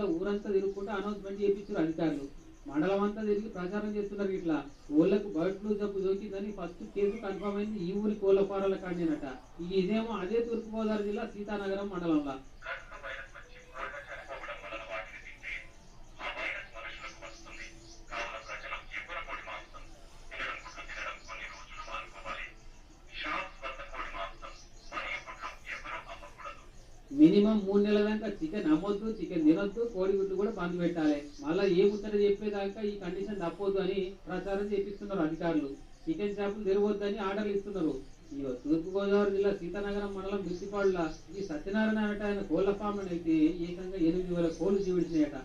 మళ్ళీ ఊరంతా తిరుగుకుంటూ అనౌన్స్మెంట్ చేయించారు అధికారులు. మండలం అంతా తిరిగి ప్రచారం చేస్తున్నారు. ఇట్లా కోళ్లకు బర్డ్ ఫ్లూ జబ్బు సోకిందని ఫస్ట్ కేసు కన్ఫర్మ్ అయింది ఈ ఊరి కోళ్ల ఫారాల కాడినట. ఇదేమో అదే తూర్పుగోదావరి జిల్లా సీతానగరం మండలంలో. మినిమం 3 నెలల దాకా చికెన్ అమ్మొద్దు, చికెన్ తినొద్దు, కోడిగుడ్లు కూడా బంద్ పెట్టాలి. మళ్ళీ ఏ ముచ్చట చెప్పేదాకా ఈ కండిషన్ తప్పొద్దు అని ప్రచారం చేపిస్తున్నారు అధికారులు. చికెన్ షాపులు తెరవద్దని ఆర్డర్లు ఇస్తున్నారు. ఈ తూర్పుగోదావరి జిల్లా సీతానగరం మండలం మిర్చిపాడుల ఈ సత్యనారాయణ అట ఆయన కోళ్ల ఫామ్ అయితే ఏకంగా 8,000 కోళ్లు జీవించినాయట.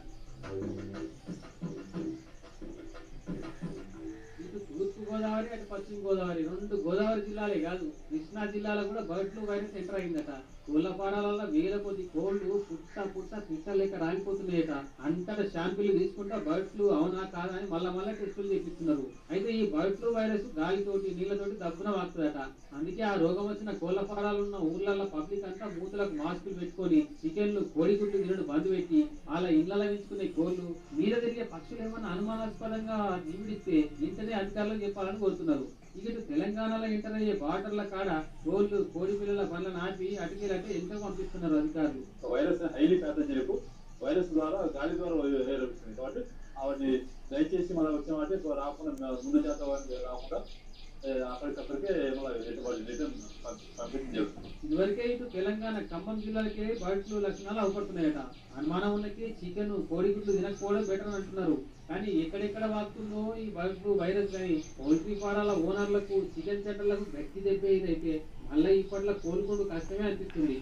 తూర్పు గోదావరి అటు పశ్చిమ గోదావరి 2 గోదావరి జిల్లాలే కాదు, కృష్ణా జిల్లాలో కూడా బర్డ్ ఫ్లూ వైరస్ ఎంటర్ అయిందట. కోళ్ల ఫారాలలో వేల కొద్ది కోళ్లు పుట్ట తిట్టలేక రాలిపోతున్నాయట. అంతటా శాంపిల్ తీసుకుంటా బర్డ్ ఫ్లూ అవునా కాదా అని మళ్ళా టెస్టులు చేపిస్తున్నారు. అయితే ఈ బర్డ్ ఫ్లూ వైరస్ గాలితోటి నీళ్లతోటి దబ్బున వాకుతుందట. అందుకే ఆ రోగం వచ్చిన కోళ్ల ఫారాలు ఉన్న ఊర్లలో పబ్లిక్ అంతా మూతులకు మాస్కులు పెట్టుకొని చికెన్లు కోడిగుడ్లు తినడం బంద్ పెట్టి వాళ్ళ ఇళ్లలో పెంచుకునే కోళ్లు మీద తిరిగే పక్షులు ఏమన్నా అనుమానాస్పదంగా జీవిడిస్తే ఇంటనే అధికారులకు చెప్పాలని కోరుతున్నారు. ఇటు తెలంగాణలో ఎంటర్ అయ్యే బార్డర్ల కాడ కోళ్లు కోడి పిల్లల బండ్ల నాపి అటుకెళ్ళంటే ఎంతో పంపిస్తున్నారు అధికారులు. వైరస్ హైలీ ప్యాథోజెనిక్ వైరస్ ద్వారా గాలి ద్వారా వేరవుతుంది కాబట్టి అవన్నీ దయచేసి మనం వచ్చామంటే రాకుండా ముందు జాగ్రత్త రాకుండా అక్కడికక్కడికే రిటర్న్ పంపించడం జరుగుతుంది. ఇదివరకే ఇటు తెలంగాణ ఖమ్మం జిల్లాలకే బర్డ్ ఫ్లూ లక్షణాలు అవపడుతున్నాయట. అనుమానం ఉన్నకి చికెన్ కోడిగుడ్లు తినకపోవడం బెటర్ అంటున్నారు. కానీ ఎక్కడెక్కడ వాడుతుందో ఈ బర్డ్ ఫ్లూ వైరస్ కానీ పౌల్ట్రీ ఫారాల ఓనర్లకు చికెన్ సెంటర్లకు గట్టి దెబ్బ ఇదైతే మళ్ళీ ఇప్పట్లో కోలుకోవడం కష్టమే అనిపిస్తుంది.